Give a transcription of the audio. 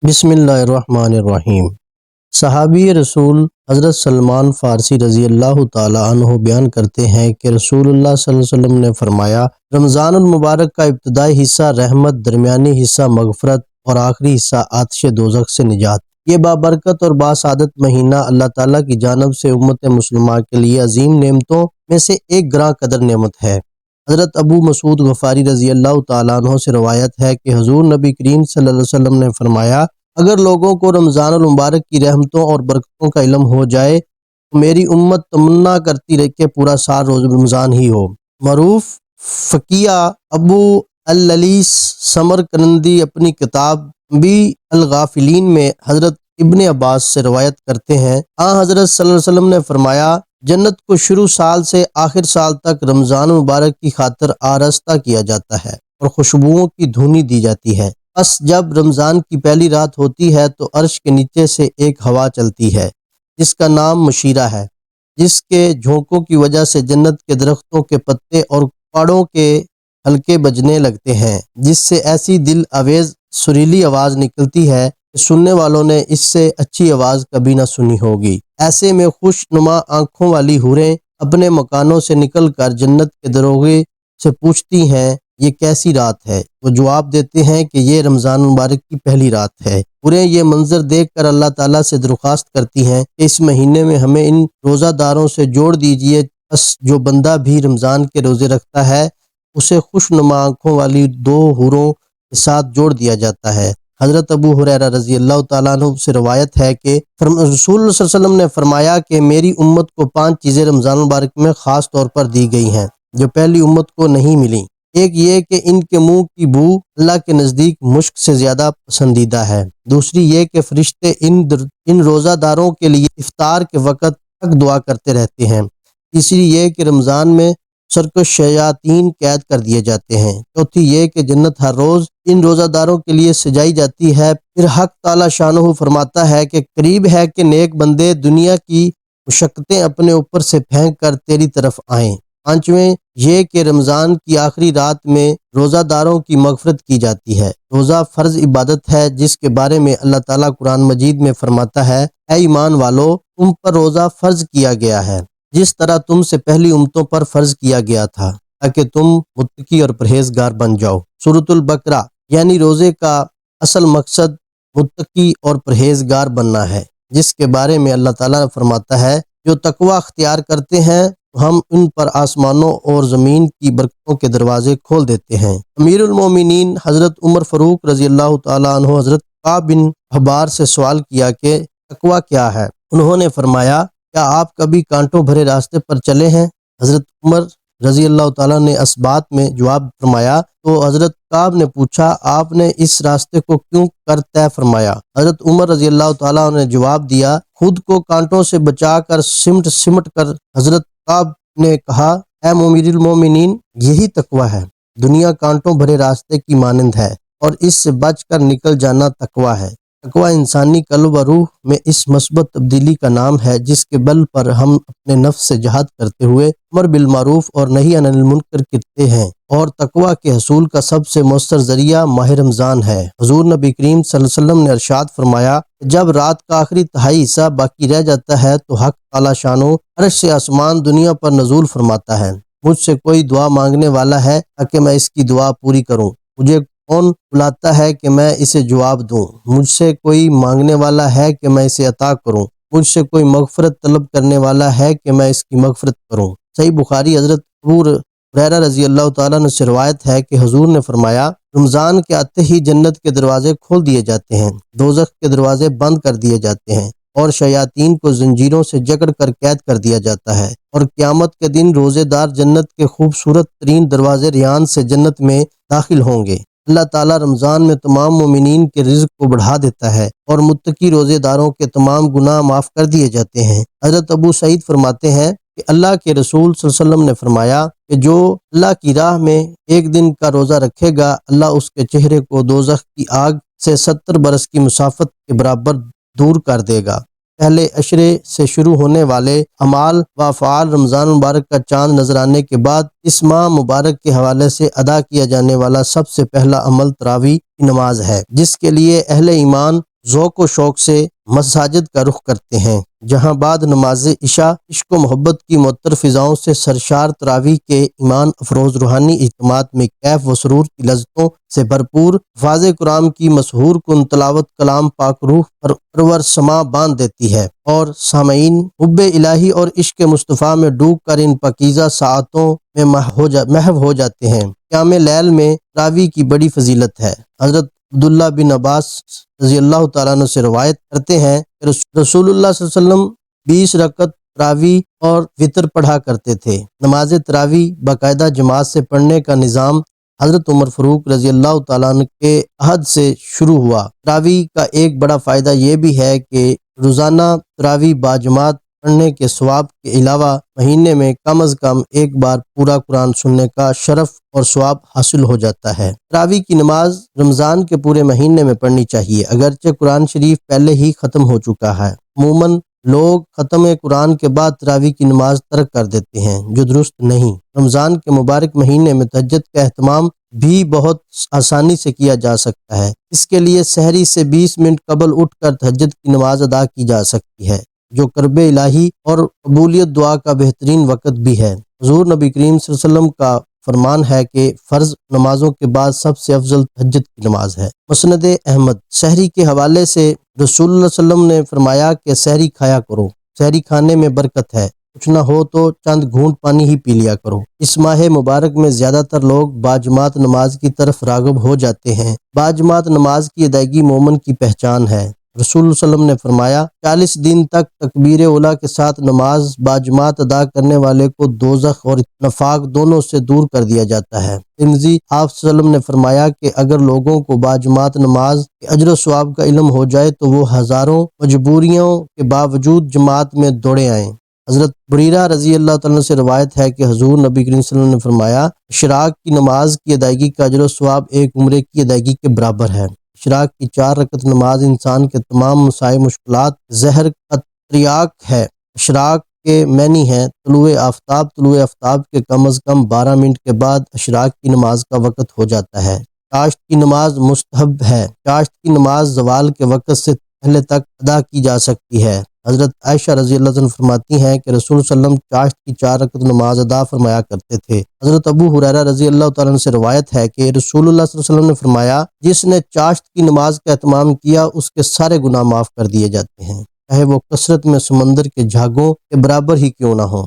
بسم اللہ الرحمن الرحیم۔ صحابی رسول حضرت سلمان فارسی رضی اللہ تعالی عنہ بیان کرتے ہیں کہ رسول اللہ صلی اللہ علیہ وسلم نے فرمایا، رمضان المبارک کا ابتدائی حصہ رحمت، درمیانی حصہ مغفرت اور آخری حصہ آتش دوزخ سے نجات۔ یہ بابرکت اور باسعادت مہینہ اللہ تعالیٰ کی جانب سے امت مسلمہ کے لیے عظیم نعمتوں میں سے ایک گراں قدر نعمت ہے۔ حضرت ابو مسعود غفاری رضی اللہ تعالیٰ عنہ سے روایت ہے کہ حضور نبی کریم صلی اللہ علیہ وسلم نے فرمایا، اگر لوگوں کو رمضان المبارک کی رحمتوں اور برکتوں کا علم ہو جائے تو میری امت تمنا کرتی رہے کہ پورا سال روز رمضان ہی ہو۔ معروف فقیہ ابو اللیث سمرقندی اپنی کتاب بھی الغافلین میں حضرت ابن عباس سے روایت کرتے ہیں، حضرت صلی اللہ علیہ وسلم نے فرمایا، جنت کو شروع سال سے آخر سال تک رمضان مبارک کی خاطر آراستہ کیا جاتا ہے اور خوشبوؤں کی دھونی دی جاتی ہے۔ بس جب رمضان کی پہلی رات ہوتی ہے تو عرش کے نیچے سے ایک ہوا چلتی ہے جس کا نام مشیرہ ہے، جس کے جھونکوں کی وجہ سے جنت کے درختوں کے پتے اور پہاڑوں کے حلقے بجنے لگتے ہیں، جس سے ایسی دل آویز سریلی آواز نکلتی ہے کہ سننے والوں نے اس سے اچھی آواز کبھی نہ سنی ہوگی۔ ایسے میں خوش نما آنکھوں والی حوریں اپنے مکانوں سے نکل کر جنت کے دروازے سے پوچھتی ہیں، یہ کیسی رات ہے؟ وہ جواب دیتے ہیں کہ یہ رمضان مبارک کی پہلی رات ہے۔ حوریں یہ منظر دیکھ کر اللہ تعالیٰ سے درخواست کرتی ہیں کہ اس مہینے میں ہمیں ان روزہ داروں سے جوڑ دیجیے۔ بس جو بندہ بھی رمضان کے روزے رکھتا ہے اسے خوش نما آنکھوں والی دو حوروں کے ساتھ جوڑ دیا جاتا ہے۔ حضرت ابو ہریرہ رضی اللہ تعالیٰ عنہ سے روایت ہے کہ رسول اللہ صلی اللہ علیہ وسلم نے فرمایا کہ میری امت کو 5 چیزیں رمضان مبارک میں خاص طور پر دی گئی ہیں جو پہلی امت کو نہیں ملیں۔ ایک یہ کہ ان کے منہ کی بو اللہ کے نزدیک مشک سے زیادہ پسندیدہ ہے۔ دوسری یہ کہ فرشتے ان روزہ داروں کے لیے افطار کے وقت تک دعا کرتے رہتے ہیں۔ تیسری یہ کہ رمضان میں سرکش شیاطین قید کر دیے جاتے ہیں۔ چوتھی یہ کہ جنت ہر روز ان روزہ داروں کے لیے سجائی جاتی ہے۔ پھر حق تعالی شانہ فرماتا ہے کہ قریب ہے کہ نیک بندے دنیا کی مشقتیں اپنے اوپر سے پھینک کر تیری طرف آئیں۔ پانچویں یہ کہ رمضان کی آخری رات میں روزہ داروں کی مغفرت کی جاتی ہے۔ روزہ فرض عبادت ہے جس کے بارے میں اللہ تعالیٰ قرآن مجید میں فرماتا ہے، اے ایمان والو، تم پر روزہ فرض کیا گیا ہے جس طرح تم سے پہلی امتوں پر فرض کیا گیا تھا تاکہ تم متقی اور پرہیزگار بن جاؤ۔ سورۃ البقرہ۔ یعنی روزے کا اصل مقصد متقی اور پرہیزگار بننا ہے، جس کے بارے میں اللہ تعالیٰ فرماتا ہے، جو تقوی اختیار کرتے ہیں ہم ان پر آسمانوں اور زمین کی برکتوں کے دروازے کھول دیتے ہیں۔ امیر المومنین حضرت عمر فاروق رضی اللہ تعالیٰ عنہ حضرت کعب بن احبار سے سوال کیا کہ تقوی کیا ہے؟ انہوں نے فرمایا، کیا آپ کبھی کانٹوں بھرے راستے پر چلے ہیں؟ حضرت عمر رضی اللہ تعالیٰ نے اس بات میں جواب فرمایا تو حضرت کعب نے پوچھا، آپ نے اس راستے کو کیوں کر طے فرمایا؟ حضرت عمر رضی اللہ تعالیٰ نے جواب دیا، خود کو کانٹوں سے بچا کر سمٹ کر۔ حضرت کعب نے کہا، اے امیر المومنین، یہی تقوی ہے۔ دنیا کانٹوں بھرے راستے کی مانند ہے اور اس سے بچ کر نکل جانا تقوی ہے۔ تقوی انسانی قلب و روح میں اس مثبت تبدیلی کا نام ہے جس کے بل پر ہم اپنے نفس سے جہاد کرتے ہوئے امر بالمعروف اور نہی عن المنکر کرتے ہیں، اور تقوی کے حصول کا سب سے مؤثر ذریعہ ماہ رمضان ہے۔ حضور نبی کریم صلی اللہ علیہ وسلم نے ارشاد فرمایا، جب رات کا آخری تہائی حصہ باقی رہ جاتا ہے تو حق تعالی شانہ عرش سے آسمان دنیا پر نزول فرماتا ہے، مجھ سے کوئی دعا مانگنے والا ہے تاکہ میں اس کی دعا پوری کروں؟ مجھے کون بلاتا ہے کہ میں اسے جواب دوں؟ مجھ سے کوئی مانگنے والا ہے کہ میں اسے عطا کروں؟ مجھ سے کوئی مغفرت طلب کرنے والا ہے کہ میں اس کی مغفرت کروں؟ صحیح بخاری۔ حضرت ابو ہریرہ رضی اللہ تعالیٰ عنہ سے روایت ہے کہ حضور نے فرمایا، رمضان کے آتے ہی جنت کے دروازے کھول دیے جاتے ہیں، دوزخ کے دروازے بند کر دیے جاتے ہیں اور شیاطین کو زنجیروں سے جکڑ کر قید کر دیا جاتا ہے، اور قیامت کے دن روزے دار جنت کے خوبصورت ترین دروازے ریان سے جنت میں داخل ہوں گے۔ اللہ تعالیٰ رمضان میں تمام مومنین کے رزق کو بڑھا دیتا ہے اور متقی روزے داروں کے تمام گناہ معاف کر دیے جاتے ہیں۔ حضرت ابو سعید فرماتے ہیں کہ اللہ کے رسول صلی اللہ علیہ وسلم نے فرمایا کہ جو اللہ کی راہ میں ایک دن کا روزہ رکھے گا، اللہ اس کے چہرے کو دوزخ کی آگ سے 70 برس کی مسافت کے برابر دور کر دے گا۔ پہلے عشرے سے شروع ہونے والے اعمال و افعال رمضان مبارک کا چاند نظر آنے کے بعد اس ماہ مبارک کے حوالے سے ادا کیا جانے والا سب سے پہلا عمل تراویح کی نماز ہے، جس کے لیے اہل ایمان ذوق و شوق سے مساجد کا رخ کرتے ہیں، جہاں بعد نماز عشاء عشق و محبت کی معطر فضاؤں سے سرشار تراویح کے ایمان افروز روحانی اجتماعات میں کیف و سرور کی لذتوں سے بھرپور الفاظ قرآن کی مسحور کن تلاوت کلام پاک روح پرور سما باندھ دیتی ہے، اور سامعین حب الہی اور عشق مصطفیٰ میں ڈوب کر ان پاکیزہ ساعتوں میں محو ہو جاتے ہیں۔ قیام لیل میں تراویح کی بڑی فضیلت ہے۔ حضرت عبداللہ بن عباس رضی اللہ تعالیٰ عنہ سے روایت کرتے ہیں کہ رسول اللہ صلی اللہ علیہ وسلم 20 رکعت تراویح اور وطر پڑھا کرتے تھے۔ نماز تراویح باقاعدہ جماعت سے پڑھنے کا نظام حضرت عمر فاروق رضی اللہ تعالیٰ عنہ کے عہد سے شروع ہوا۔ تراویح کا ایک بڑا فائدہ یہ بھی ہے کہ روزانہ تراویح باجماعت پڑھنے کے ثواب کے علاوہ مہینے میں کم از کم ایک بار پورا قرآن سننے کا شرف اور ثواب حاصل ہو جاتا ہے۔ تراویح کی نماز رمضان کے پورے مہینے میں پڑھنی چاہیے، اگرچہ قرآن شریف پہلے ہی ختم ہو چکا ہے۔ عموماً لوگ ختم قرآن کے بعد تراویح کی نماز ترک کر دیتے ہیں، جو درست نہیں۔ رمضان کے مبارک مہینے میں تہجد کا اہتمام بھی بہت آسانی سے کیا جا سکتا ہے۔ اس کے لیے سحری سے 20 منٹ قبل اٹھ کر تہجد کی نماز ادا کی جا سکتی ہے، جو قرب الہی اور قبولیت دعا کا بہترین وقت بھی ہے۔ حضور نبی کریم صلی اللہ علیہ وسلم کا فرمان ہے کہ فرض نمازوں کے بعد سب سے افضل تہجد کی نماز ہے۔ مسند احمد سحری کے حوالے سے رسول اللہ صلی اللہ علیہ وسلم نے فرمایا کہ سحری کھایا کرو، سحری کھانے میں برکت ہے، کچھ نہ ہو تو چند گھونٹ پانی ہی پی لیا کرو۔ اس ماہ مبارک میں زیادہ تر لوگ باجماعت نماز کی طرف راغب ہو جاتے ہیں۔ باجماعت نماز کی ادائیگی مومن کی پہچان ہے۔ رسول اللہ صلی اللہ علیہ وسلم نے فرمایا 40 دن تک تکبیر اولیٰ کے ساتھ نماز باجماعت ادا کرنے والے کو دوزخ اور نفاق دونوں سے دور کر دیا جاتا ہے۔ ترمذی آپ صلی اللہ علیہ وسلم نے فرمایا کہ اگر لوگوں کو باجماعت نماز کے اجر و ثواب کا علم ہو جائے تو وہ ہزاروں مجبوریوں کے باوجود جماعت میں دوڑے آئیں۔ حضرت بریرہ رضی اللہ تعالیٰ عنہ سے روایت ہے کہ حضور نبی کریم صلی اللہ علیہ وسلم نے فرمایا اشراق کی نماز کی ادائیگی کا اجر و ثواب ایک عمرے کی ادائیگی کے برابر ہے۔ اشراق کی 4 رکعت نماز انسان کے تمام مسائل مشکلات زہر تریاق ہے۔ اشراق کے معنی ہیں طلوع آفتاب۔ طلوع آفتاب کے کم از کم 12 منٹ کے بعد اشراق کی نماز کا وقت ہو جاتا ہے۔ چاشت کی نماز مستحب ہے۔ چاشت کی نماز زوال کے وقت سے پہلے تک ادا کی جا سکتی ہے۔ حضرت عائشہ رضی اللہ عنہا فرماتی ہیں کہ رسول صلی اللہ علیہ وسلم چاشت کی 4 رکعت نماز ادا فرمایا کرتے تھے۔ حضرت ابو ہریرہ رضی اللہ تعالیٰ عنہ سے روایت ہے کہ رسول اللہ صلی اللہ علیہ وسلم نے فرمایا جس نے چاشت کی نماز کا اہتمام کیا اس کے سارے گناہ معاف کر دیے جاتے ہیں، چاہے وہ کثرت میں سمندر کے جھاگوں کے برابر ہی کیوں نہ ہوں۔